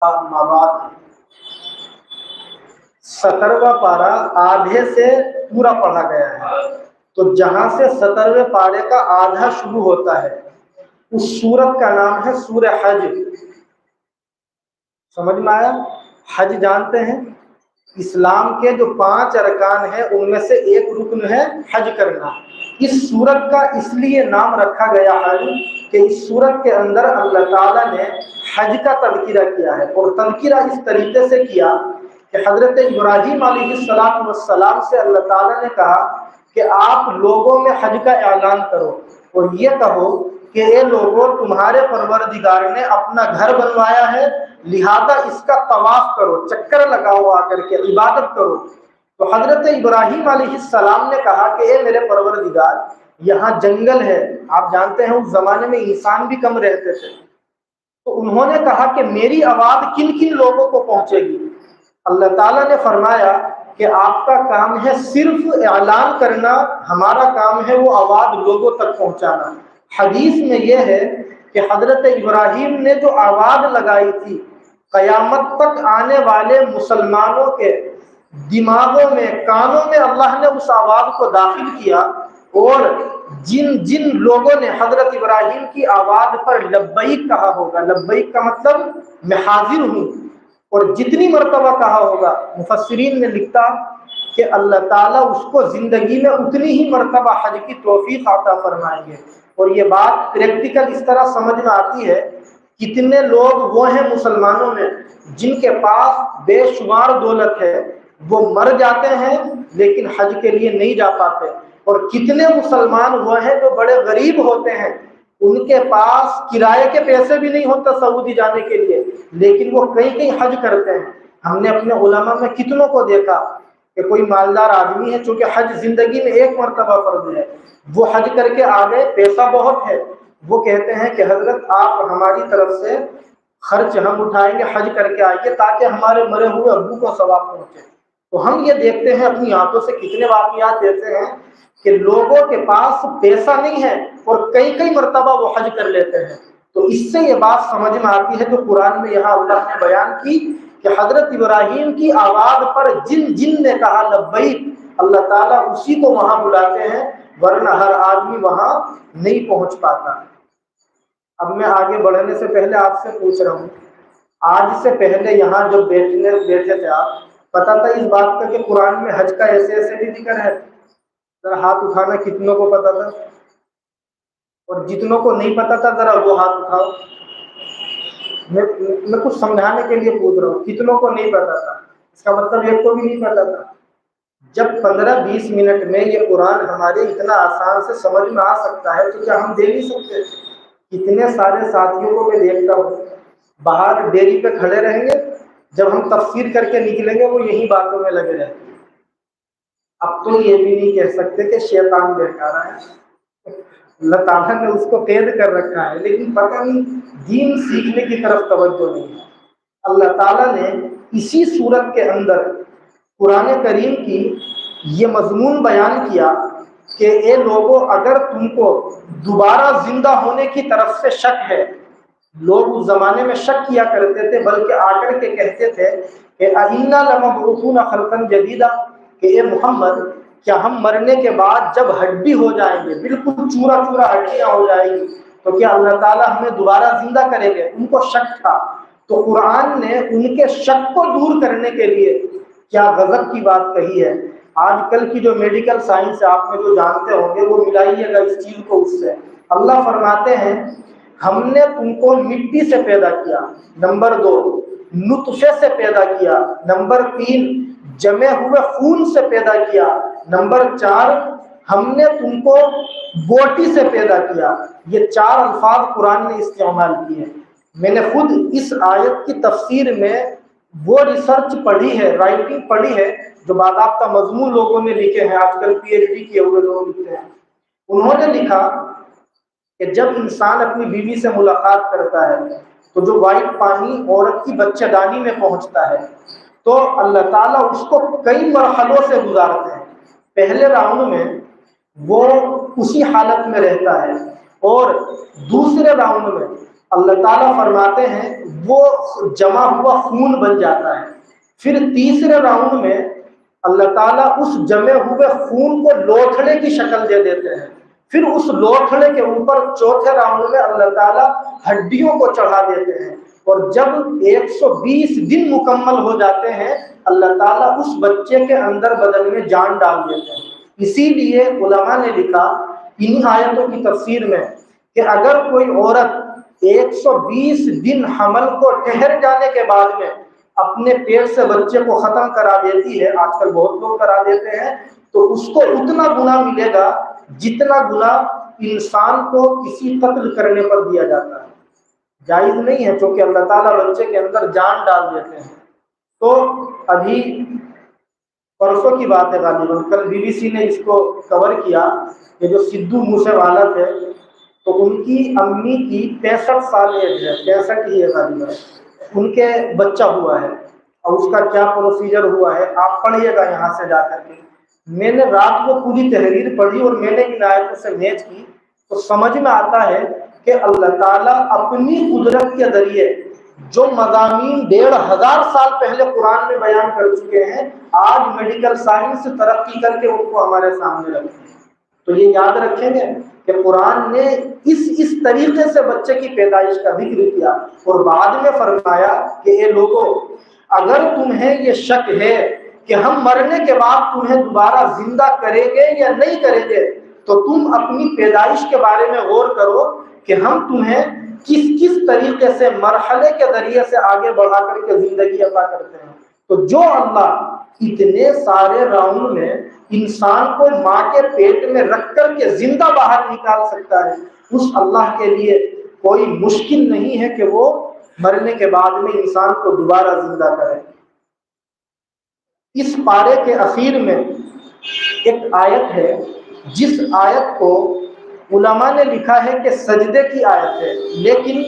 اما بعد 17واں پارہ آدھے سے پورا پڑھا گیا ہے، تو جہاں سے 17ویں پارے کا آدھا شروع ہوتا ہے اس سورت کا نام ہے سورہ حج۔ سمجھ میں آیا؟ حج جانتے ہیں اسلام کے جو 5 ارکان ہیں ان میں سے ایک رکن ہے حج کرنا۔ اس سورت کا اس لیے نام رکھا گیا حج کہ اس سورت کے اندر اللہ تعالیٰ نے حج کا تذکرہ کیا ہے، اور تذکرہ اس طریقے سے کیا کہ حضرت ابراہیم علیہ السلام سے اللہ تعالیٰ نے کہا کہ آپ لوگوں میں حج کا اعلان کرو اور یہ کہو کہ اے لوگوں، تمہارے پروردگار نے اپنا گھر بنوایا ہے، لہذا اس کا طواف کرو، چکر لگاؤ، آ کر کے عبادت کرو۔ تو حضرت ابراہیم علیہ السلام نے کہا کہ اے میرے پروردگار، یہاں جنگل ہے، آپ جانتے ہیں اس زمانے میں انسان بھی کم رہتے تھے، تو انہوں نے کہا کہ میری آواز کن کن لوگوں کو پہنچے گی؟ اللہ تعالیٰ نے فرمایا کہ آپ کا کام ہے صرف اعلان کرنا، ہمارا کام ہے وہ آواز لوگوں تک پہنچانا۔ حدیث میں یہ ہے کہ حضرت ابراہیم نے جو آواز لگائی تھی، قیامت تک آنے والے مسلمانوں کے دماغوں میں، کانوں میں اللہ نے اس آواز کو داخل کیا، اور جن لوگوں نے حضرت ابراہیم کی آواز پر لبیک کہا ہوگا، لبیک کا مطلب میں حاضر ہوں، اور جتنی مرتبہ کہا ہوگا، مفسرین نے لکھا کہ اللہ تعالیٰ اس کو زندگی میں اتنی ہی مرتبہ حج کی توفیق عطا فرمائیں گے۔ اور یہ بات پریکٹیکل اس طرح سمجھ میں آتی ہے، کتنے لوگ وہ ہیں مسلمانوں میں جن کے پاس بے شمار دولت ہے، وہ مر جاتے ہیں لیکن حج کے لیے نہیں جا پاتے، اور کتنے مسلمان وہ ہیں جو بڑے غریب ہوتے ہیں، ان کے پاس کرائے کے پیسے بھی نہیں ہوتے سعودی جانے کے لیے، لیکن وہ کئی حج کرتے ہیں۔ ہم نے اپنے علماء میں کتنوں کو دیکھا کہ کوئی مالدار آدمی ہے، چونکہ حج زندگی میں ایک مرتبہ فرض ہے، وہ حج کر کے آ گئے، پیسہ بہت ہے، وہ کہتے ہیں کہ حضرت آپ ہماری طرف سے خرچ ہم اٹھائیں گے، حج کر کے آئیے تاکہ ہمارے مرے ہوئے ابو کو ثواب پہنچے۔ تو ہم یہ دیکھتے ہیں اپنی آنکھوں سے، کتنے واقعات دیکھتے ہیں کہ لوگوں کے پاس پیسہ نہیں ہے اور کئی مرتبہ وہ حج کر لیتے ہیں۔ تو اس سے یہ بات سمجھ میں آتی ہے جو قرآن میں یہاں اللہ نے بیان کی کہ حضرت ابراہیم کی آواز پر جن نے کہا لبیک، اللہ تعالیٰ اسی کو وہاں بلاتے ہیں، ورنہ ہر آدمی وہاں نہیں پہنچ پاتا۔ اب میں آگے بڑھنے سے پہلے آپ سے پوچھ رہا ہوں، آج سے پہلے یہاں جو بیٹھے تھے آپ، پتا تھا اس بات کا کہ قرآن میں حج کا ایسے بھی ذکر ہے؟ ذرا ہاتھ اٹھانا کتنوں کو پتا تھا، اور جتنوں کو نہیں پتا تھا ذرا وہ ہاتھ اٹھاؤ۔ میں کچھ سمجھانے کے لیے پوچھ رہا ہوں، کتنوں کو نہیں پتا تھا؟ اس کا مطلب ایک کو بھی نہیں پتا تھا۔ جب 15-20 منٹ میں یہ قرآن ہمارے اتنا آسان سے سمجھ میں آ سکتا ہے تو کیا ہم دے نہیں سکتے؟ کتنے سارے ساتھیوں کو میں دیکھتا ہوں باہر ڈیری پہ کھڑے رہیں گے، جب ہم تفسیر کر کے نکلیں گے وہ یہی باتوں میں لگے رہتے ہیں۔ اب تو یہ بھی نہیں کہہ سکتے کہ شیطان بہکارا ہے، اللہ تعالیٰ نے اس کو قید کر رکھا ہے، لیکن پتہ نہیں دین سیکھنے کی طرف توجہ نہیں ہے۔ اللہ تعالیٰ نے اسی صورت کے اندر قرآن کریم کی یہ مضمون بیان کیا کہ اے لوگوں، اگر تم کو دوبارہ زندہ ہونے کی طرف سے شک ہے، لوگ اس زمانے میں شک کیا کرتے تھے، بلکہ آ کر کے کہتے تھے کہ اَإِنَّا لَمَبْعُوثُونَ خَلْقًا جَدِيدًا، کہ اے محمد، کیا ہم مرنے کے بعد جب ہڈی ہو جائیں گے، بالکل چورا ہڈیاں ہو جائیں گی، تو کیا اللہ تعالیٰ ہمیں دوبارہ زندہ کریں گے؟ ان کو شک تھا، تو قرآن نے ان کے شک کو دور کرنے کے لیے کیا غضب کی بات کہی ہے۔ آج کل کی جو میڈیکل سائنس ہے، آپ میں جو جانتے ہوں گے، وہ ملائیے گا اس چیز کو اس سے۔ اللہ فرماتے ہیں ہم نے تم کو مٹی سے پیدا کیا، نمبر 2 نطفے سے پیدا کیا، نمبر 3 جمے ہوئے خون سے پیدا کیا، نمبر 4 ہم نے تم کو بوٹی سے پیدا کیا۔ یہ 4 الفاظ قرآن نے استعمال کیے ہیں۔ میں نے خود اس آیت کی تفسیر میں وہ ریسرچ پڑھی ہے، رائٹنگ پڑھی ہے جو باضابطہ مضمون لوگوں نے لکھے ہیں، آج کل پی ایچ ڈی کیے ہوئے لوگ لکھتے ہیں۔ انہوں نے لکھا کہ جب انسان اپنی بیوی سے ملاقات کرتا ہے تو جو وائٹ پانی عورت کی بچہ دانی میں پہنچتا ہے، تو اللہ تعالیٰ اس کو کئی مرحلوں سے گزارتے ہیں۔ پہلے راؤنڈ میں وہ اسی حالت میں رہتا ہے، اور دوسرے راؤنڈ میں اللہ تعالیٰ فرماتے ہیں وہ جمع ہوا خون بن جاتا ہے. پھر تیسرے راؤنڈ میں اللہ تعالیٰ اس جمے ہوئے خون کو لوتھڑے کی شکل دے دیتے ہیں. پھر اس لوتھڑے کے اوپر چوتھے راؤنڈ میں اللہ تعالیٰ ہڈیوں کو چڑھا دیتے ہیں. اور جب 120 دن مکمل ہو جاتے ہیں اللہ تعالیٰ اس بچے کے اندر بدن میں جان ڈال دیتے ہیں. اسی لیے علماء نے لکھا ان آیتوں کی تفسیر میں کہ اگر کوئی عورت 120 دن حمل کو ٹھہر جانے کے بعد میں اپنے پیٹ سے بچے کو ختم کرا دیتی ہے، آج کل بہت لوگ کرا دیتے ہیں، تو اس کو اتنا گناہ ملے گا جتنا گناہ انسان کو کسی قتل کرنے پر دیا جاتا ہے. جائز نہیں ہے چونکہ اللہ تعالیٰ بچے کے اندر جان ڈال دیتے ہیں. تو ابھی پرسوں کی بات ہے غالباً، کل BBC نے اس کو کور کیا، یہ جو سدھو موسے والا تھے تو ان کی امی کی 65 سال ایج ہے، 65 ہی ہے غالباً، ان کے بچہ ہوا ہے اور اس کا کیا پروسیجر ہوا ہے آپ پڑھیے گا یہاں سے جا کر کے. میں نے رات کو پوری تحریر پڑھی اور میں نے ان آیتوں سے میچ کی تو سمجھ میں آتا ہے کہ اللہ تعالیٰ اپنی قدرت کے ذریعے جو مضامین 1500 سال پہلے قرآن میں بیان کر چکے ہیں آج میڈیکل سائنس ترقی کر کے ان کو ہمارے سامنے رکھتے ہیں. تو یہ یاد رکھیں گے کہ قرآن نے اس طریقے سے بچے کی پیدائش کا ذکر کیا اور بعد میں فرمایا کہ اے لوگوں اگر تمہیں یہ شک ہے کہ ہم مرنے کے بعد تمہیں دوبارہ زندہ کریں گے یا نہیں کریں گے تو تم اپنی پیدائش کے بارے میں غور کرو کہ ہم تمہیں کس طریقے سے مرحلے کے ذریعے سے آگے بڑھا کر کے زندگی عطا کرتے ہیں. تو جو اللہ اتنے سارے راؤنڈ میں انسان کو ماں کے پیٹ میں رکھ کر کے زندہ باہر نکال سکتا ہے اس اللہ کے لیے کوئی مشکل نہیں ہے کہ وہ مرنے کے بعد میں انسان کو دوبارہ زندہ کرے. اس پارے کے اخیر میں ایک آیت ہے جس آیت کو علماء نے لکھا ہے کہ سجدے کی آیت ہے، لیکن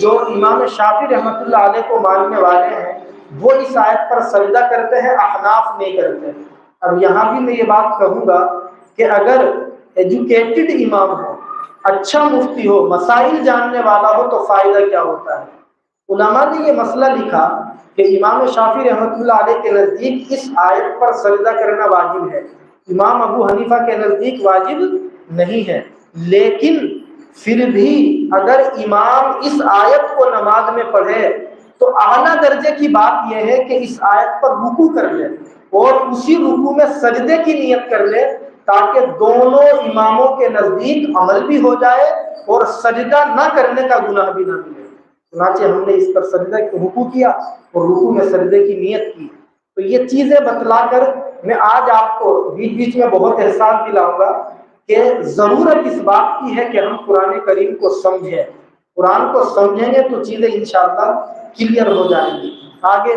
جو امام شافعی رحمۃ اللہ علیہ کو ماننے والے ہیں وہ اس آیت پر سجدہ کرتے ہیں، احناف نہیں کرتے. اب یہاں بھی میں یہ بات کہوں گا کہ اگر ایجوکیٹڈ امام ہو، اچھا مفتی ہو، مسائل جاننے والا ہو تو فائدہ کیا ہوتا ہے. علماء نے یہ مسئلہ لکھا کہ امام شافعی رحمۃ اللہ علیہ کے نزدیک اس آیت پر سجدہ کرنا واجب ہے، امام ابو حنیفہ کے نزدیک واجب نہیں ہے. لیکن پھر بھی اگر امام اس آیت کو نماز میں پڑھے تو اعلیٰ درجے کی بات یہ ہے کہ اس آیت پر رکوع کر لے اور اسی رکوع میں سجدے کی نیت کر لے تاکہ دونوں اماموں کے نزدیک عمل بھی ہو جائے اور سجدہ نہ کرنے کا گناہ بھی نہ ملے. چنانچہ ہم نے اس پر سجدہ رکوع کیا اور رکوع میں سجدے کی نیت کی. تو یہ چیزیں بتلا کر میں آج آپ کو بیچ بیچ میں بہت احساس دلاؤں گا کہ ضرورت اس بات کی ہے کہ ہم قرآن کریم کو سمجھیں. قرآن کو سمجھیں گے تو چیزیں انشاءاللہ کلیئر ہو جائیں گی. آگے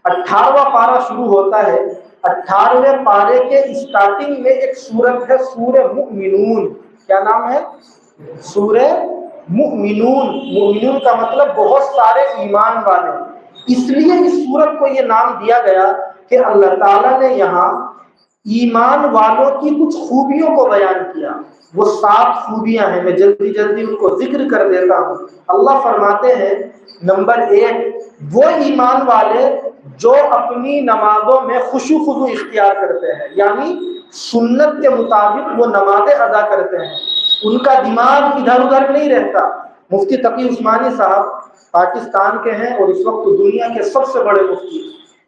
18واں پارہ شروع ہوتا ہے. 18ویں پارے کے اسٹارٹنگ میں ایک سورت ہے سورہ مؤمنون. کیا نام ہے؟ سورہ مؤمنون. مؤمنون کا مطلب بہت سارے ایمان والے. اس لیے اس سورت کو یہ نام دیا گیا کہ اللہ تعالیٰ نے یہاں ایمان والوں کی کچھ خوبیوں کو بیان کیا. وہ 7 خوبیاں ہیں، میں جلدی جلدی ان کو ذکر کر دیتا ہوں. اللہ فرماتے ہیں نمبر 1 وہ ایمان والے جو اپنی نمازوں میں خشوع خضوع اختیار کرتے ہیں، یعنی سنت کے مطابق وہ نمازیں ادا کرتے ہیں، ان کا دماغ ادھر ادھر نہیں رہتا. مفتی تقی عثمانی صاحب پاکستان کے ہیں اور اس وقت دنیا کے سب سے بڑے مفتی.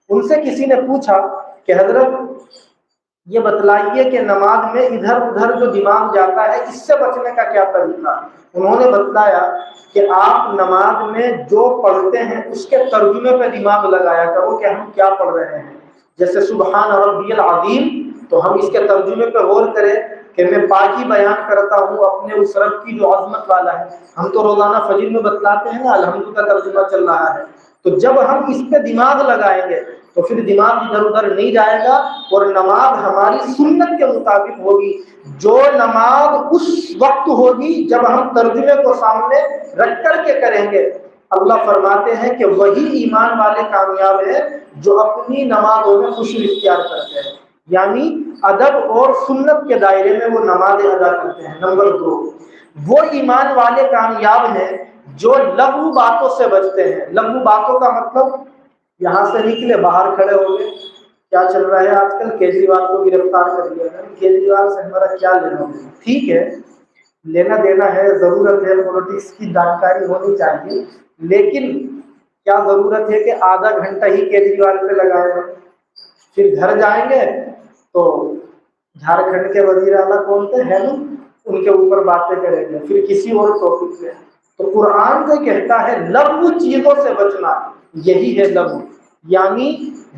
ان سے کسی نے پوچھا کہ حضرت یہ بتلائیے کہ نماز میں ادھر ادھر جو دماغ جاتا ہے اس سے بچنے کا کیا طریقہ. انہوں نے بتلایا کہ آپ نماز میں جو پڑھتے ہیں اس کے ترجمے پہ دماغ لگایا کرو کہ ہم کیا پڑھ رہے ہیں. جیسے سبحان ربی العظیم تو ہم اس کے ترجمے پہ غور کریں کہ میں پاکی بیان کرتا ہوں اپنے اس رب کی جو عظمت والا ہے. ہم تو روزانہ فجر میں بتلاتے ہیں نا الحمد کا ترجمہ چل رہا ہے. تو جب ہم اس پہ دماغ لگائیں گے تو پھر دماغ ادھر ادھر نہیں جائے گا اور نماز ہماری سنت کے مطابق ہوگی. جو نماز اس وقت ہوگی جب ہم ترجمے کو سامنے رکھ کر کے کریں گے. اللہ فرماتے ہیں کہ وہی ایمان والے کامیاب ہیں جو اپنی نمازوں میں خشوع اختیار کرتے ہیں، یعنی ادب اور سنت کے دائرے میں وہ نمازیں ادا کرتے ہیں. نمبر 2 وہ ایمان والے کامیاب ہیں جو لغو باتوں سے بچتے ہیں۔ لغو باتوں کا مطلب یہاں سے نکلے باہر کھڑے ہو گئے، کیا چل رہا ہے آج کل، کیجریوال کو گرفتار کر لیا ہے، کیجریوال سے ہمارا کیا لینا ہے؟ ٹھیک ہے، لینا دینا ہے، ضرورت ہے، پولیٹکس کی جانکاری ہونی چاہیے، لیکن کیا ضرورت ہے کہ آدھا گھنٹہ ہی کیجریوال پہ لگائے گا؟ پھر گھر جائیں گے تو جھارکھنڈ کے وزیر اعلیٰ کون تھے، ہے نا، ان کے اوپر باتیں کریں گے، پھر کسی اور ٹاپک پہ۔ تو قرآن جو کہتا ہے لغو چیزوں سے بچنا، یہی ہے لغو، یعنی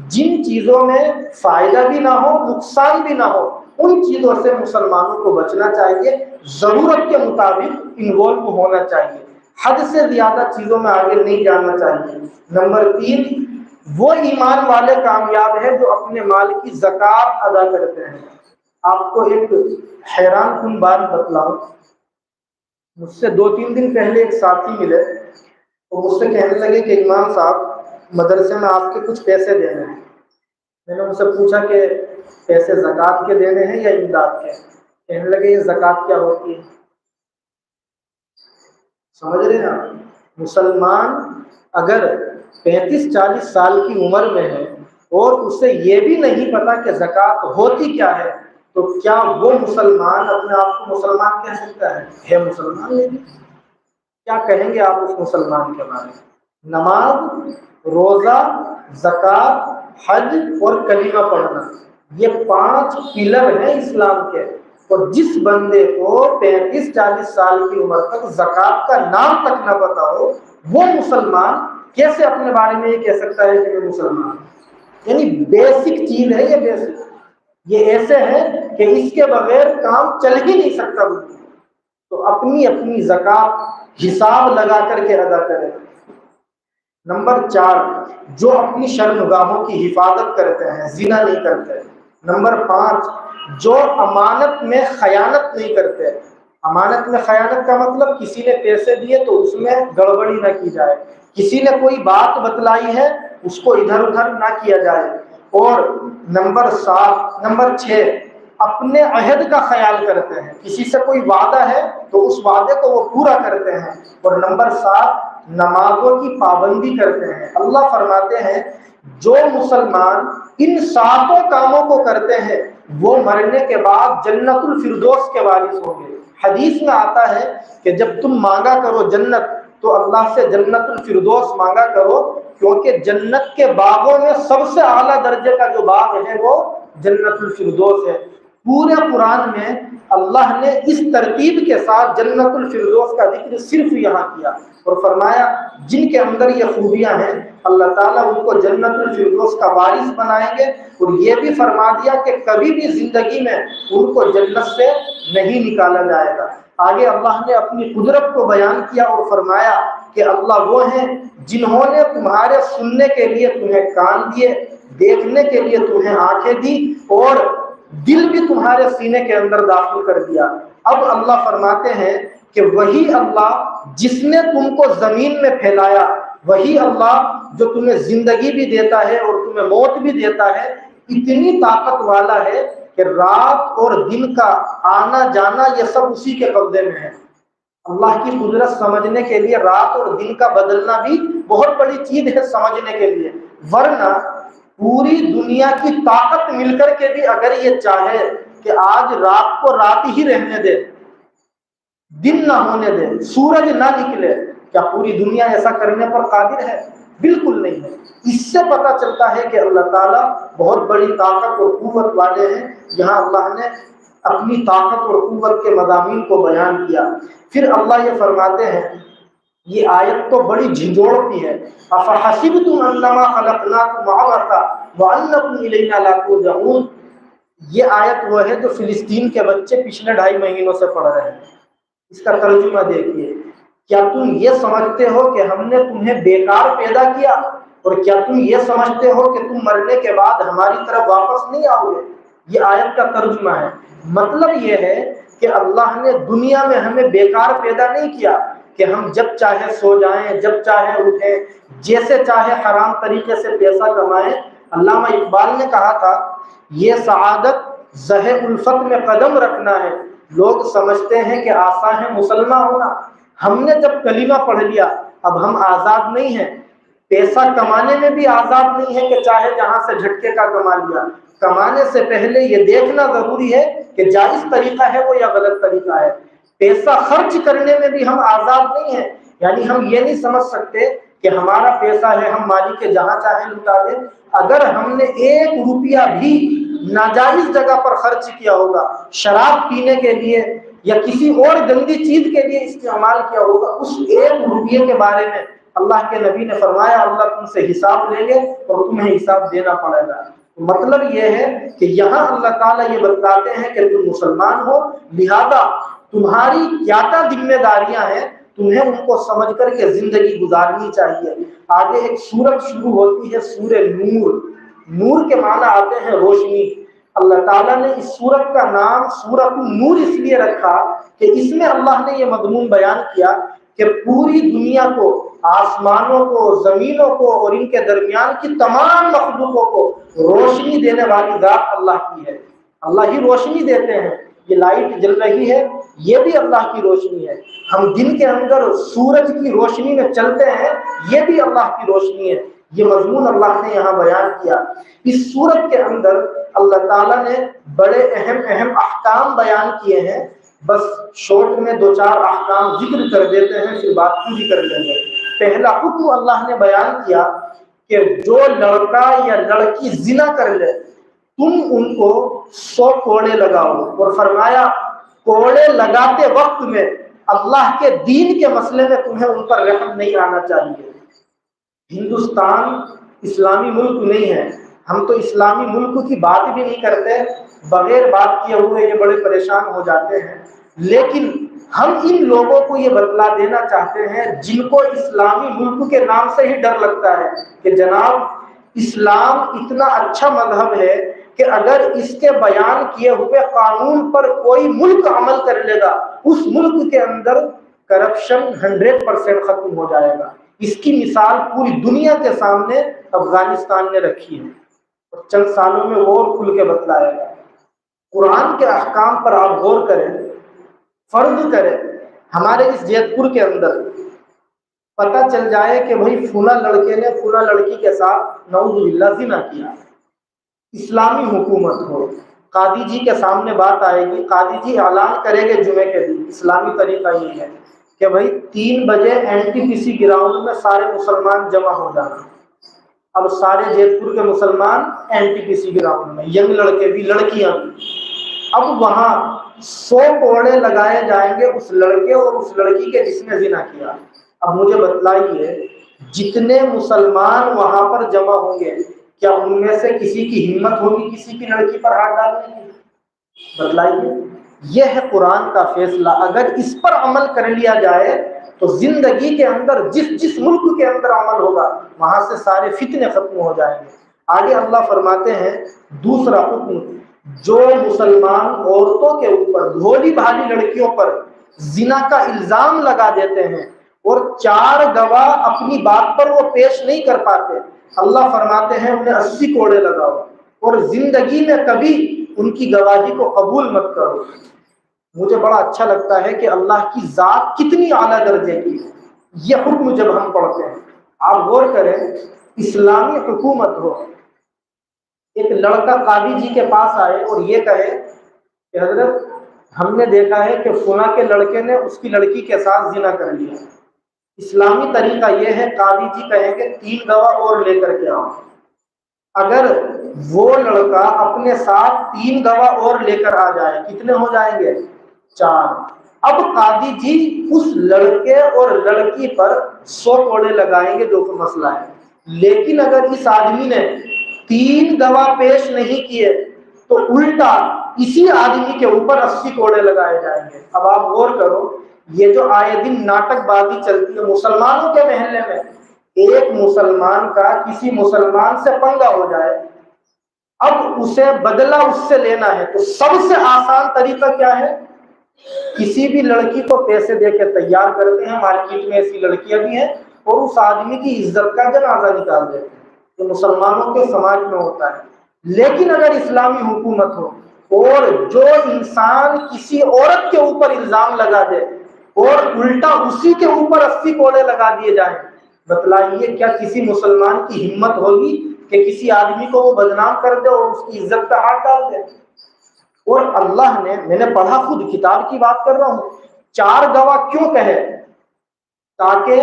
جن چیزوں میں فائدہ بھی نہ ہو نقصان بھی نہ ہو، ان چیزوں سے مسلمانوں کو بچنا چاہیے، ضرورت کے مطابق انوالو ہونا چاہیے، حد سے زیادہ چیزوں میں آگے نہیں جانا چاہیے۔ نمبر 3، وہ ایمان والے کامیاب ہیں جو اپنے مال کی زکوٰۃ ادا کرتے ہیں۔ آپ کو ایک حیران کن بات بتلاؤں، مجھ سے 2-3 دن پہلے ایک ساتھی ملے، وہ مجھ سے کہنے لگے کہ امام صاحب مدرسے میں آپ کے کچھ پیسے دینے ہیں۔ میں نے ان سے پوچھا کہ پیسے زکوٰۃ کے دینے ہیں یا امداد کے؟ کہنے لگے یہ زکوٰۃ کیا ہوتی ہے؟ سمجھ رہے ہیں آپ؟ مسلمان اگر 35-40 سال کی عمر میں ہے اور اسے یہ بھی نہیں پتا کہ زکوٰۃ ہوتی کیا ہے، تو کیا وہ مسلمان اپنے آپ کو مسلمان کہہ سکتا ہے مسلمان؟ نہیں۔ کیا کہیں گے آپ اس مسلمان کے بارے میں؟ نماز، روزہ، زکوٰۃ، حج اور کلمہ پڑھنا، یہ 5 پلر ہیں اسلام کے، اور جس بندے کو 35-40 سال کی عمر تک زکوٰۃ کا نام تک نہ پتا ہو، وہ مسلمان کیسے اپنے بارے میں یہ کہہ سکتا ہے کہ میں مسلمان؟ یعنی بیسک چیز ہے یہ، بیسک، یہ ایسے ہے کہ اس کے بغیر کام چل ہی نہیں سکتا۔ تو اپنی زکوٰۃ حساب لگا کر کے ادا کرے۔ نمبر 4، جو اپنی شرمگاہوں کی حفاظت کرتے ہیں، زنا نہیں کرتے۔ نمبر 5، جو امانت میں خیانت نہیں کرتے۔ امانت میں خیانت کا مطلب کسی نے پیسے دیے تو اس میں گڑبڑی نہ کی جائے، کسی نے کوئی بات بتلائی ہے اس کو ادھر ادھر نہ کیا جائے۔ اور نمبر 6، اپنے عہد کا خیال کرتے ہیں، کسی سے کوئی وعدہ ہے تو اس وعدے کو وہ پورا کرتے ہیں۔ اور نمبر 7، نمازوں کی پابندی کرتے ہیں۔ اللہ فرماتے ہیں جو مسلمان ان 7 کاموں کو کرتے ہیں وہ مرنے کے بعد جنت الفردوس کے وارث ہوں گے۔ حدیث میں آتا ہے کہ جب تم مانگا کرو جنت تو اللہ سے جنت الفردوس مانگا کرو، کیونکہ جنت کے باغوں میں سب سے اعلیٰ درجے کا جو باغ ہے وہ جنت الفردوس ہے۔ پورے قرآن میں اللہ نے اس ترتیب کے ساتھ جنت الفردوس کا ذکر صرف یہاں کیا، اور فرمایا جن کے اندر یہ خوبیاں ہیں اللہ تعالیٰ ان کو جنت الفردوس کا وارث بنائیں گے، اور یہ بھی فرما دیا کہ کبھی بھی زندگی میں ان کو جنت سے نہیں نکالا جائے گا۔ آگے اللہ نے اپنی قدرت کو بیان کیا اور فرمایا کہ اللہ وہ ہیں جنہوں نے تمہارے سننے کے لیے تمہیں کان دیے، دیکھنے کے لیے تمہیں آنکھیں دی، اور دل بھی تمہارے سینے کے اندر داخل کر دیا۔ اب اللہ فرماتے ہیں کہ وہی اللہ جس نے تم کو زمین میں پھیلایا، وہی اللہ جو تمہیں زندگی بھی دیتا ہے اور تمہیں موت بھی دیتا ہے، اتنی طاقت والا ہے کہ رات اور دن کا آنا جانا یہ سب اسی کے قبضے میں ہے۔ اللہ کی قدرت سمجھنے کے لیے رات اور دن کا بدلنا بھی بہت بڑی چیز ہے سمجھنے کے لیے، ورنہ پوری دنیا کی طاقت مل کر کے بھی اگر یہ چاہے کہ آج رات کو رات ہی رہنے دے، دن نہ ہونے دے، سورج نہ نکلے، کیا پوری دنیا ایسا کرنے پر قادر ہے؟ بالکل نہیں ہے۔ اس سے پتہ چلتا ہے کہ اللہ تعالیٰ بہت بڑی طاقت اور قوت والے ہیں۔ یہاں اللہ نے اپنی طاقت اور قوت کے مضامین کو بیان کیا۔ پھر اللہ یہ فرماتے ہیں، یہ آیت تو بڑی جھنجھوڑتی ہے، افحسبتم انما خلقناکم عبثا وانکم الینا لا ترجعون۔ یہ آیت وہ ہے جو فلسطین کے بچے پچھلے 2.5 مہینوں سے پڑھ رہے ہیں۔ اس کا ترجمہ دیکھیے، کیا تم یہ سمجھتے ہو کہ ہم نے تمہیں بیکار پیدا کیا، اور کیا تم یہ سمجھتے ہو کہ تم مرنے کے بعد ہماری طرف واپس نہیں آؤ گے؟ یہ آیت کا ترجمہ ہے۔ مطلب یہ ہے کہ اللہ نے دنیا میں ہمیں بیکار پیدا نہیں کیا کہ ہم جب چاہے سو جائیں، جب چاہے اٹھیں، جیسے چاہے حرام طریقے سے پیسہ کمائیں۔ علامہ اقبال نے کہا تھا، یہ سعادت زہ الفت میں قدم رکھنا ہے، لوگ سمجھتے ہیں کہ آسان ہے مسلمان ہونا، ہم نے جب کلمہ پڑھ لیا اب ہم آزاد نہیں ہیں، پیسہ کمانے میں بھی آزاد نہیں ہے کہ چاہے جہاں سے جھٹکے کا کما لیا، کمانے سے پہلے یہ دیکھنا ضروری ہے کہ جائز طریقہ ہے وہ یا غلط طریقہ ہے، پیسہ خرچ کرنے میں بھی ہم آزاد نہیں ہیں، یعنی ہم یہ نہیں سمجھ سکتے کہ ہمارا پیسہ ہے ہم مالک کے جہاں چاہیں لٹا دیں، اگر ہم نے 1 روپیہ بھی ناجائز جگہ پر خرچ کیا ہوگا، شراب پینے کے لیے یا کسی اور گندی چیز کے لیے استعمال کیا ہوگا، اس 1 روپیے کے بارے میں اللہ کے نبی نے فرمایا اللہ تم سے حساب لیں گے اور تمہیں حساب دینا پڑے گا۔ مطلب یہ ہے کہ یہاں اللہ تعالیٰ یہ بتاتے ہیں کہ تم مسلمان ہو، لہذا تمہاری کیا کیا ذمہ داریاں ہیں تمہیں ان کو سمجھ کر کے زندگی گزارنی چاہیے۔ آگے ایک سورت شروع ہوتی ہے سورہ نور، نور کے معنی آتے ہیں روشنی۔ اللہ تعالیٰ نے اس سورت کا نام سورۃ النور اس لیے رکھا کہ اس میں اللہ نے یہ مضمون بیان کیا کہ پوری دنیا کو، آسمانوں کو، زمینوں کو اور ان کے درمیان کی تمام مخلوقوں کو روشنی دینے والی ذات اللہ کی ہے، اللہ ہی روشنی دیتے ہیں۔ یہ لائٹ جل رہی ہے یہ بھی اللہ کی روشنی ہے، ہم دن کے اندر سورج کی روشنی میں چلتے ہیں یہ بھی اللہ کی روشنی ہے۔ یہ مضمون اللہ نے یہاں بیان کیا۔ اس سورت کے اندر اللہ تعالیٰ نے بڑے اہم احکام بیان کیے ہیں، بس شارٹ میں 2-4 احکام ذکر کر دیتے ہیں پھر بات پوری کر لیں گے۔ پہلا حکم اللہ نے بیان کیا کہ جو لڑکا یا لڑکی زنا کر لے تم ان کو 100 کوڑے لگاؤ، اور فرمایا کوڑے لگاتے وقت میں اللہ کے دین کے مسئلے میں تمہیں ان پر رحم نہیں آنا چاہیے۔ ہندوستان اسلامی ملک نہیں ہے، ہم تو اسلامی ملک کی بات بھی نہیں کرتے، بغیر بات کیے ہوئے یہ بڑے پریشان ہو جاتے ہیں، لیکن ہم ان لوگوں کو یہ بتلا دینا چاہتے ہیں جن کو اسلامی ملک کے نام سے ہی ڈر لگتا ہے کہ جناب اسلام اتنا اچھا مذہب ہے کہ اگر اس کے بیان کیے ہوئے قانون پر کوئی ملک عمل کر لے گا اس ملک کے اندر کرپشن 100% ختم ہو جائے گا۔ اس کی مثال پوری دنیا کے سامنے افغانستان نے رکھی ہے اور چند سالوں میں وہ اور کھل کے بتلایا گا۔ قرآن کے احکام پر آپ غور کریں، فرض کریں ہمارے اس جیت پور کے اندر پتہ چل جائے کہ بھائی فلاں لڑکے نے فلاں لڑکی کے ساتھ نعوذ باللہ زنا کیا، اسلامی حکومت ہو، قاضی جی کے سامنے بات آئے گی، قاضی جی اعلان کریں گے جمعے کے دن، اسلامی طریقہ یہ ہے کہ بھائی 3 بجے NTPC گراؤنڈ میں سارے مسلمان جمع ہو جانا۔ اب سارے جیت پور کے مسلمان NTPC گراؤنڈ میں، ینگ لڑکے بھی لڑکیاں بھی، اب وہاں 100 کوڑے لگائے جائیں گے اس لڑکے اور اس لڑکی کے جس نے زنا کیا۔ اب مجھے بتلائیے جتنے مسلمان وہاں پر جمع ہوں گے کیا ان میں سے کسی کی ہمت ہوگی کسی کی لڑکی پر ہاتھ ڈالنے کی؟ بتلائیے۔ یہ ہے قرآن کا فیصلہ، اگر اس پر عمل کر لیا جائے تو زندگی کے اندر جس ملک کے اندر عمل ہوگا وہاں سے سارے فتنے ختم ہو جائیں گے۔ آگے اللہ فرماتے ہیں دوسرا حکم، جو مسلمان عورتوں کے اوپر بھولی بھالی لڑکیوں پر زنا کا الزام لگا دیتے ہیں اور 4 گواہ اپنی بات پر وہ پیش نہیں کر پاتے، اللہ فرماتے ہیں انہیں 80 کوڑے لگاؤ اور زندگی میں کبھی ان کی گواہی کو قبول مت کرو۔ مجھے بڑا اچھا لگتا ہے کہ اللہ کی ذات کتنی اعلیٰ درجے کی ہے۔ یہ حکم جب ہم پڑھتے ہیں آپ غور کریں، اسلامی حکومت ہو، ایک لڑکا قاضی جی کے پاس آئے اور یہ کہے کہ حضرت ہم نے دیکھا ہے کہ فلاں کے لڑکے نے اس کی لڑکی کے ساتھ زنا کر لیا، اسلامی طریقہ یہ ہے قاضی جی کہیں کہ 3 گواہ اور لے کر کے آؤ۔ اگر وہ لڑکا اپنے ساتھ 3 گواہ اور لے کر آ جائے کتنے ہو جائیں گے؟ 4۔ اب قاضی جی اس لڑکے اور لڑکی پر 100 کوڑے لگائیں گے جو کہ مسئلہ ہے، لیکن اگر اس آدمی نے 3 گواہ پیش نہیں کیے تو الٹا اسی آدمی کے اوپر 80 کوڑے لگائے جائیں گے۔ اب آپ غور کرو، یہ جو آئے دن ناٹک بازی چلتی ہے مسلمانوں کے محلے میں، ایک مسلمان کا کسی مسلمان سے پنگا ہو جائے، اب اسے بدلہ اس سے لینا ہے تو سب سے آسان طریقہ کیا ہے؟ کسی بھی لڑکی کو پیسے دے کے تیار کرتے ہیں، مارکیٹ میں ایسی لڑکیاں بھی ہیں، اور اس آدمی کی عزت کا جنازہ نکال دیتے ہیں، جو مسلمانوں کے سماج میں ہوتا ہے۔ لیکن اگر اسلامی حکومت ہو اور جو انسان کسی عورت کے اوپر الزام لگا دے اور الٹا اسی کے اوپر 80 کوڑے لگا دیے جائیں، بتلائیے کیا کسی مسلمان کی ہمت ہوگی کہ کسی آدمی کو وہ بدنام کر دے اور اس کی عزت پہ ہاتھ ڈال دے؟ اور اللہ نے، میں نے پڑھا، خود کتاب کی بات کر رہا ہوں، 4 گواہ کیوں کہے؟ تاکہ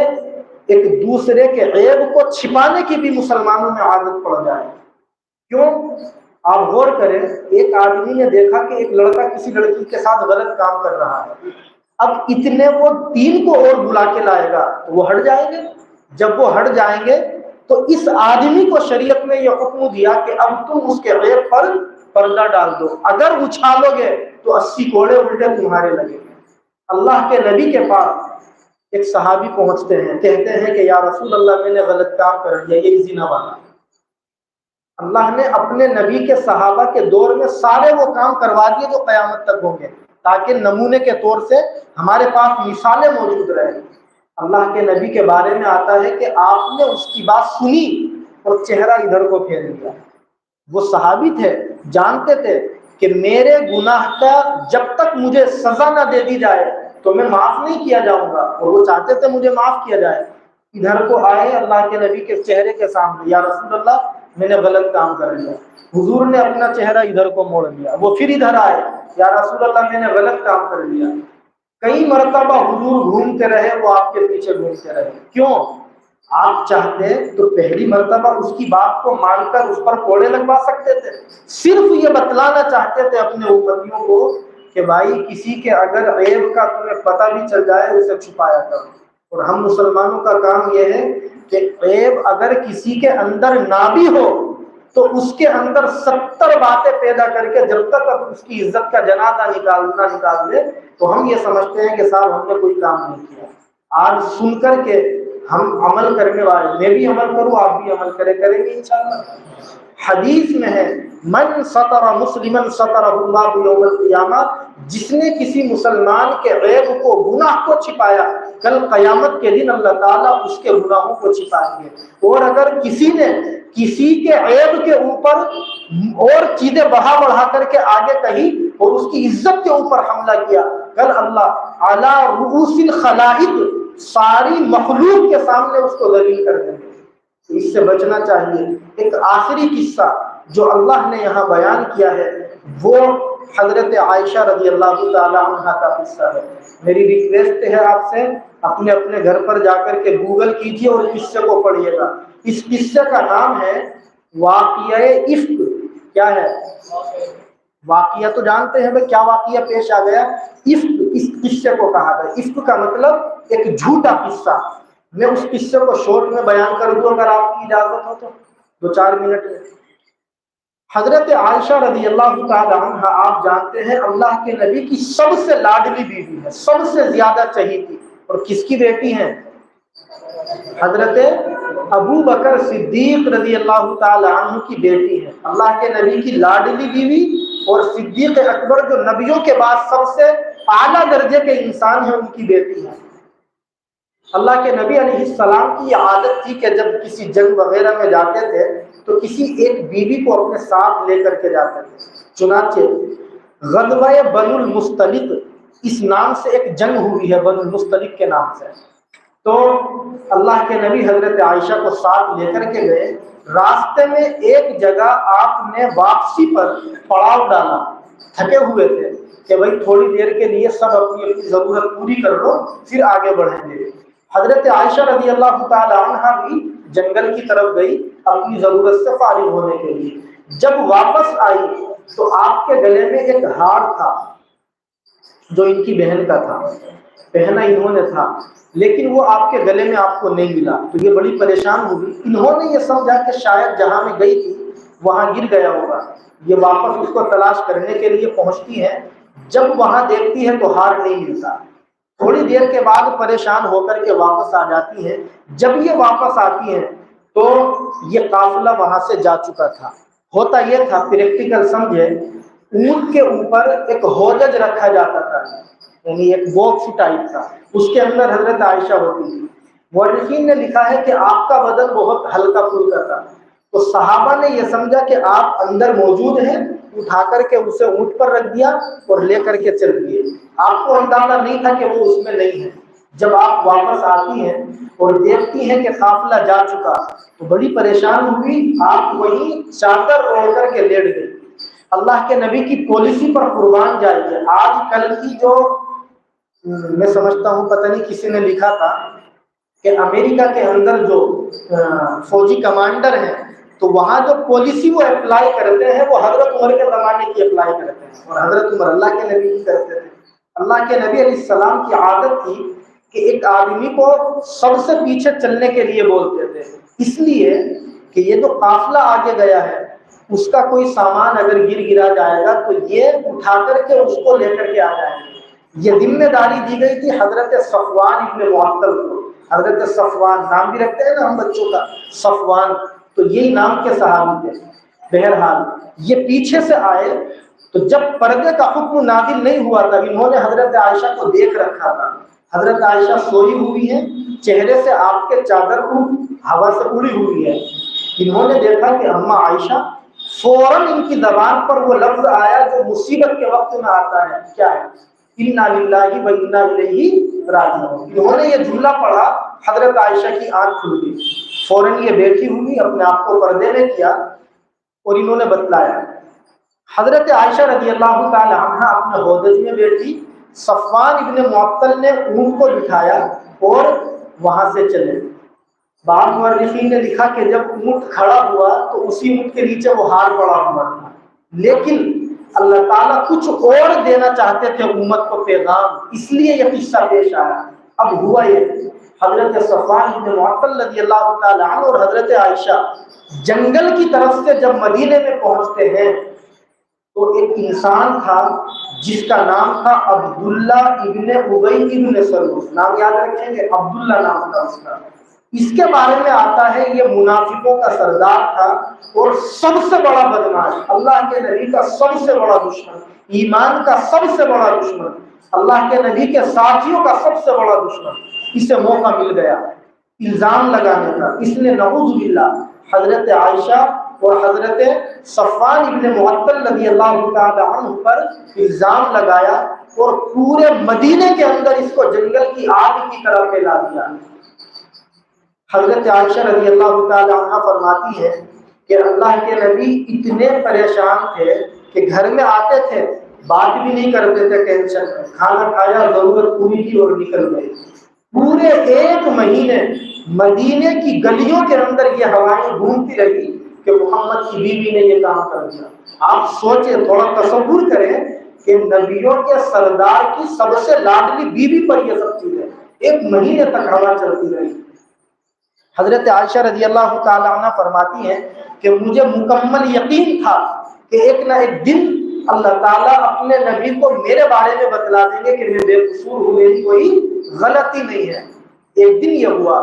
ایک دوسرے کے عیب کو چھپانے کی بھی مسلمانوں میں عادت پڑ جائے۔ کیوں؟ آپ غور کریں، ایک آدمی نے دیکھا کہ ایک لڑکا کسی لڑکی کے ساتھ غلط کام کر رہا ہے، اب اتنے وہ 3 کو اور بلا کے لائے گا تو وہ ہٹ جائیں گے۔ جب وہ ہٹ جائیں گے تو اس آدمی کو شریعت میں یہ حکم دیا کہ اب تم اس کے عیب پر پردہ ڈال دو، اگر اچھالو گے تو 80 کوڑے الٹے تمہارے لگیں گے۔ اللہ کے نبی کے پاس ایک صحابی پہنچتے ہیں، کہتے ہیں کہ یا رسول اللہ، میں نے غلط کام کر دیا، یہ زنا والا۔ اللہ نے اپنے نبی کے صحابہ کے دور میں سارے وہ کام کروا دیے جو قیامت تک ہوں گے، تاکہ نمونے کے طور سے ہمارے پاس مثالیں موجود رہیں۔ اللہ کے نبی کے بارے میں آتا ہے کہ آپ نے اس کی بات سنی اور چہرہ ادھر کو پھیر لیا۔ وہ صحابی تھے، جانتے تھے کہ میرے گناہ کا جب تک مجھے سزا نہ دے دی جائے تو میں معاف نہیں کیا جاؤں گا، اور وہ چاہتے تھے مجھے معاف کیا جائے۔ ادھر کو آئے اللہ کے نبی کے چہرے کے سامنے، یا رسول اللہ، میں نے غلط کام کر لیا۔ حضور نے اپنا چہرہ ادھر کو موڑ لیا۔ وہ پھر ادھر آئے، یا رسول اللہ، میں نے غلط کام کر لیا۔ کئی مرتبہ حضور گھومتے رہے، وہ آپ کے پیچھے گھومتے رہے۔ کیوں؟ آپ چاہتے تو پہلی مرتبہ اس کی بات کو مان کر اس پر کوڑے لگوا سکتے تھے، صرف یہ بتلانا چاہتے تھے اپنے امتیوں کو کہ بھائی کسی کے اگر عیب کا تمہیں پتہ بھی چل جائے اسے چھپایا کرو۔ اور ہم مسلمانوں کا کام یہ ہے کہ عیب اگر کسی کے اندر نہ بھی ہو تو اس کے اندر 70 باتیں پیدا کر کے جب تک اس کی عزت کا جنازہ نکال دے تو ہم یہ سمجھتے ہیں کہ صاحب ہم نے کوئی کام نہیں کیا۔ آج سن کر کے ہم عمل کرنے والے، میں بھی عمل کروں، آپ بھی عمل کریں گے انشاءاللہ۔ حدیث میں ہے من ستر مسلما سترہ اللہ یوم القیامہ، جس نے کسی مسلمان کے عیب کو، گناہ کو چھپایا، کل قیامت کے دن اللہ تعالیٰ اس کے گناہوں کو چھپائیں گے۔ اور اگر کسی نے کسی کے عیب کے اوپر اور چیزیں بڑھا کر کے آگے کہی اور اس کی عزت کے اوپر حملہ کیا، کل اللہ علی رؤوس الخلائق، ساری مخلوق کے سامنے اس کو ذلیل کر دیں گے۔ اس سے بچنا چاہیے۔ ایک آخری قصہ جو اللہ نے یہاں بیان کیا ہے وہ حضرت عائشہ رضی اللہ تعالی عنہ کا قصہ ہے۔ میری ریکویسٹ ہے آپ سے، اپنے اپنے گھر پر جا کر کے گوگل کیجئے اور قصے کو پڑھیے گا۔ اس قصے کا نام ہے واقعہ افک۔ کیا ہے واقعہ؟ تو جانتے ہیں بھائی کیا واقعہ پیش آ گیا؟ افک، اس قصے کو کہا گیا۔ افک کا مطلب ایک جھوٹا قصہ۔ میں اس قصے کو شورٹ میں بیان کر دوں اگر آپ کی اجازت ہو تو 2-4 منٹ میں۔ حضرت عائشہ رضی اللہ تعالی عنہ، آپ جانتے ہیں اللہ کے نبی کی سب سے لاڈلی بیوی ہے، سب سے زیادہ چہیتی، اور کس کی بیٹی ہیں؟ حضرت ابو بکر صدیق رضی اللہ تعالی عنہ کی بیٹی ہے۔ اللہ کے نبی کی لاڈلی بیوی اور صدیق اکبر جو نبیوں کے بعد سب سے اعلیٰ درجے کے انسان ہیں، ان کی بیٹی ہے۔ اللہ کے نبی علیہ السلام کی یہ عادت تھی کہ جب کسی جنگ وغیرہ میں جاتے تھے تو کسی ایک بیوی کو اپنے ساتھ لے کر کے جاتے تھے۔ چنانچہ غزوہ بنو المصطلق، اس نام سے ایک جنگ ہوئی ہے، بنو المصطلق کے نام سے۔ تو اللہ کے نبی حضرت عائشہ کو ساتھ لے کر کے گئے۔ راستے میں ایک جگہ آپ نے واپسی پر پڑاؤ ڈالا، تھکے ہوئے تھے کہ بھائی تھوڑی دیر کے لیے سب اپنی ضرورت پوری کر لو پھر آگے بڑھیں گے۔ حضرت عائشہ رضی اللہ تعالی عنہ بھی جنگل کی طرف گئی اپنی ضرورت سے فارغ ہونے کے لیے۔ جب واپس آئی تو آپ کے گلے میں ایک ہار تھا جو ان کی بہن کا تھا، پہنا انہوں نے تھا، لیکن وہ آپ کے گلے میں آپ کو نہیں ملا تو یہ بڑی پریشان ہوئی۔ انہوں نے یہ سمجھا کہ شاید جہاں میں گئی تھی وہاں گر گیا ہوگا۔ یہ واپس اس کو تلاش کرنے کے لیے پہنچتی ہے، جب وہاں دیکھتی ہے تو ہار نہیں ملتا۔ تھوڑی دیر کے بعد پریشان ہو کر کے واپس آ جاتی ہیں۔ جب یہ واپس آتی ہیں تو یہ قافلہ وہاں سے جا چکا تھا۔ ہوتا یہ تھا، پریکٹیکل سمجھے، اونٹ کے اوپر ایک ہوجج رکھا جاتا تھا، یعنی ایک باکس ٹائپ تھا، اس کے اندر حضرت عائشہ ہوتی تھی۔ مورخین نے لکھا ہے کہ آپ کا بدن بہت ہلکا پھلکا تھا، تو صحابہ نے یہ سمجھا کہ آپ اندر موجود ہیں اٹھا کر کے اسے اونٹ پر رکھ دیا اور لے کر کے چل دیے. آپ کو اندازہ نہیں تھا کہ وہ اس میں نہیں ہے. جب آپ واپس آتی ہیں اور دیکھتی ہیں کہ قافلہ جا چکا تو بڑی پریشان ہوئی. آپ وہیں چادر اوڑھ کر کے لیٹ گئی. اللہ کے نبی کی پالیسی پر قربان جائیے. آج کل کی جو میں سمجھتا ہوں پتہ نہیں کسی نے لکھا تھا کہ امریکہ کے اندر جو فوجی کمانڈر ہیں تو وہاں جو پالیسی وہ اپلائی کرتے ہیں وہ حضرت عمر کے زمانے کی اپلائی کرتے ہیں اور حضرت عمر اللہ کے نبی کی کرتے تھے. اللہ کے نبی علیہ السلام کی عادت تھی کہ ایک آدمی کو سب سے پیچھے چلنے کے لیے بولتے تھے، اس لیے کہ یہ جو قافلہ آگے گیا ہے اس کا کوئی سامان اگر گرا جائے گا تو یہ اٹھا کر کے اس کو لے کر کے آ جائیں گے. یہ ذمہ داری دی گئی تھی حضرت صفوان ابن معطل کو. حضرت صفوان نام بھی رکھتے ہیں نا ہم بچوں کا، صفوان، تو یہی نام کے صحابی تھے. بہرحال یہ پیچھے سے آئے تو جب پردے کا حکم نازل نہیں ہوا تھا، انہوں نے حضرت عائشہ کو دیکھ رکھا تھا. حضرت عائشہ سوئی ہوئی ہیں، چہرے سے آپ کے چادر کو ہوا سے اڑی ہوئی ہے. انہوں نے دیکھا کہ اما عائشہ، فوراً ان کی زبان پر وہ لفظ آیا جو مصیبت کے وقت میں آتا ہے. کیا ہے؟ انا للہ و انا الیہ راجعون. انہوں نے یہ جملہ پڑھا، حضرت عائشہ کی آنکھ کھل گئی. فوراً یہ بیٹھی ہوئی، اپنے آپ کو پردے میں کیا اور انہوں نے بتلایا. حضرت عائشہ رضی اللہ تعالی عنہ اپنے ہودج میں بیٹھی. صفوان ابن معطل نے اونٹ کو بٹھایا اور وہاں سے چلے. بعض مورخین نے لکھا کہ جب اونٹ کھڑا ہوا تو اسی اونٹ کے نیچے وہ ہار پڑا ہوا تھا، لیکن اللہ تعالیٰ کچھ اور دینا چاہتے تھے امت کو پیغام، اس لیے یہ قصہ پیش آیا. اب ہوا یہ، حضرت صفوان ابن معطل رضی اللہ تعالی عنہ اور حضرت عائشہ جنگل کی طرف سے جب مدینے میں پہنچتے ہیں تو ایک انسان تھا جس کا نام تھا عبداللہ ابن ابی ابن سلول. نام یاد رکھیں گے، عبداللہ نام تھا اس کا. اس کے بارے میں آتا ہے یہ منافقوں کا سردار تھا اور سب سے بڑا بدماش، اللہ کے نبی کا سب سے بڑا دشمن، ایمان کا سب سے بڑا دشمن، اللہ کے نبی کے ساتھیوں کا سب سے بڑا دشمن. اسے موقع مل گیا الزام لگانے کا. اس نے نعوذ باللہ حضرت عائشہ اور حضرت صفوان ابن معطل رضی اللہ تعالی عنہ پر الزام لگایا اور پورے مدینے کے اندر اس کو جنگل کی آگ کی طرح پھیلا دیا. حضرت عائشہ رضی اللہ تعالی عنہ فرماتی ہے کہ اللہ کے نبی اتنے پریشان تھے کہ گھر میں آتے تھے بات بھی نہیں کرتے تھے، ٹینشن میں، کھانا کھایا، ضرورت پوری کی اور نکل گئے. پورے 1 مہینے مدینے کی گلیوں کے اندر یہ ہوائیں گھومتی رہی کہ محمد کی بیوی نے یہ کام کر دیا. آپ سوچیں، تھوڑا تصور کریں کہ نبیوں کے سردار کی سب سے لاڈلی بیوی پر یہ سب چیزیں 1 مہینے تک ہوا چلتی رہی. حضرت عائشہ رضی اللہ تعالی عنہ فرماتی ہیں کہ مجھے مکمل یقین تھا کہ ایک نہ ایک دن اللہ تعالیٰ اپنے نبی کو میرے بارے میں بتلا دیں گے کہ میں بے قصور ہوں، میری کوئی غلطی نہیں ہے. ایک دن یہ ہوا،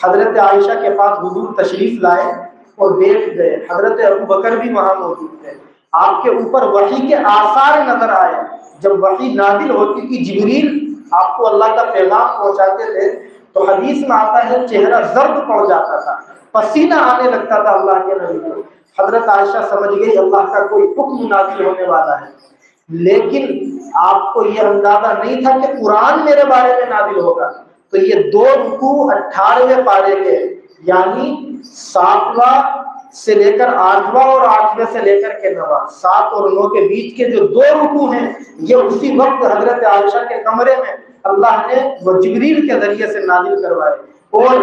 حضرت عائشہ کے پاس حضور تشریف لائے اور بیٹھ گئے. حضرت ابو بکر بھی وہاں موجود تھے. آپ کے اوپر وحی کے آثار نظر آئے. جب وحی نازل ہوتی تھی، جبریل آپ کو اللہ کا پیغام پہنچاتے تھے تو حدیث میں آتا ہے چہرہ زرد پڑ جاتا تھا، پسینہ آنے لگتا تھا اللہ کے نبی کو. حضرت عائشہ سمجھ گئی اللہ کا کوئی حکم نازل ہونے والا ہے، لیکن آپ کو یہ اندازہ نہیں تھا کہ قرآن میرے بارے میں نازل ہوگا. تو یہ 2 رکوع 18ویں پارے کے، یعنی 7واں سے لے کر 8واں اور 8ویں سے لے کر کے 9واں، 7 اور 9 کے بیچ کے جو 2 رکوع ہیں، یہ اسی وقت حضرت عائشہ کے کمرے میں اللہ نے وہ جبریل کے ذریعے سے نازل کروائے. اور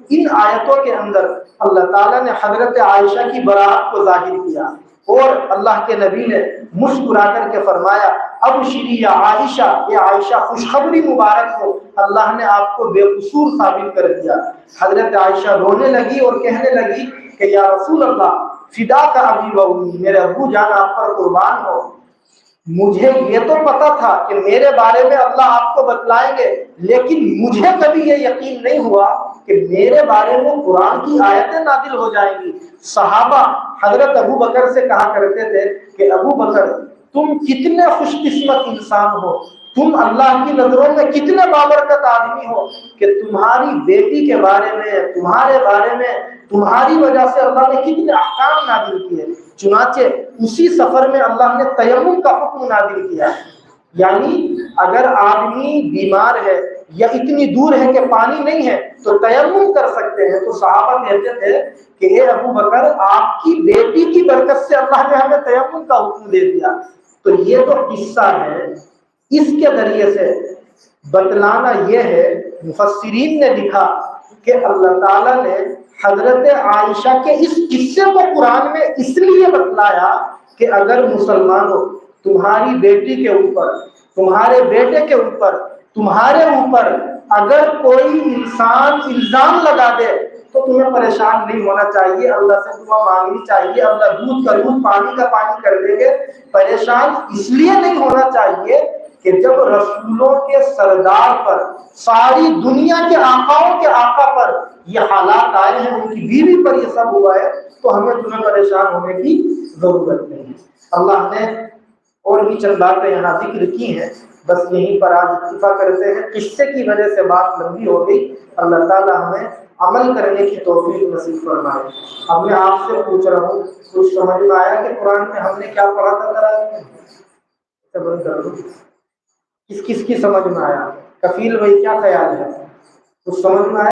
ان آیتوں کے اندر اللہ تعالیٰ نے حضرت عائشہ کی برات کو ظاہر کیا اور اللہ کے نبی نے مسکرا کر کے فرمایا ابشری یا عائشہ، یہ عائشہ خوشخبری مبارک ہو، اللہ نے آپ کو بے قصور ثابت کر دیا. حضرت عائشہ رونے لگی اور کہنے لگی کہ یا رسول اللہ فدا کا ابی و امی، میرے ابو جان آپ پر قربان ہو. مجھے یہ تو پتا تھا کہ میرے بارے میں اللہ آپ کو بتلائیں گے، لیکن مجھے کبھی یہ یقین نہیں ہوا کہ میرے بارے میں قرآن کی آیتیں نازل ہو جائیں گی. صحابہ حضرت ابو بکر سے کہا کرتے تھے کہ ابو بکر تم کتنے خوش قسمت انسان ہو، تم اللہ کی نظروں میں کتنے بابرکت آدمی ہو کہ تمہاری بیٹی کے بارے میں، تمہارے بارے میں تمہاری وجہ سے اللہ نے کتنے احکام نازل کیے، چنانچہ اسی سفر میں اللہ نے تیمم کا حکم نازل کیا، یعنی اگر آدمی بیمار ہے یا اتنی دور ہے کہ پانی نہیں ہے تو تیمم کر سکتے ہیں۔ تو صحابہ کہتے تھے کہ اے ابو بکر، آپ کی بیٹی کی برکت سے اللہ نے ہمیں تیمم کا حکم دے دیا۔ تو یہ تو قصہ ہے، اس کے ذریعے سے بتلانا یہ ہے، مفسرین نے لکھا کہ اللہ تعالیٰ نے حضرت عائشہ کے اس قصے کو قرآن میں اس لیے بتلایا کہ اگر مسلمانوں تمہاری بیٹی کے اوپر، تمہارے بیٹے کے اوپر، تمہارے اوپر اگر کوئی انسان الزام لگا دے تو تمہیں پریشان نہیں ہونا چاہیے، اللہ سے دعا مانگنی چاہیے، اللہ دودھ کا دودھ پانی کا پانی کر دے گے۔ پریشان اس لیے نہیں ہونا چاہیے کہ جب رسولوں کے سردار پر، ساری دنیا کے آقاؤں کے آقا پر یہ حالات آئے ہیں، ان کی بیوی پر یہ سب ہوا ہے، تو ہمیں تمہیں پریشان ہونے کی ضرورت نہیں ہے۔ اللہ نے اور بھی چند باتیں یہاں ذکر کی ہیں، بس یہیں پر آج اکتفا کرتے ہیں، قصے کی وجہ سے بات لمبی ہو گئی۔ اللہ تعالیٰ ہمیں عمل کرنے کی توفیق نصیب فرمائے۔ اب میں آپ سے پوچھ رہا ہوں، کچھ سمجھ میں آیا کہ قرآن میں ہم نے کیا پڑھا تھا؟ کس کس کی سمجھ میں آیا؟ کفیل بھائی کیا خیال ہے؟ کچھ سمجھ میں آیا؟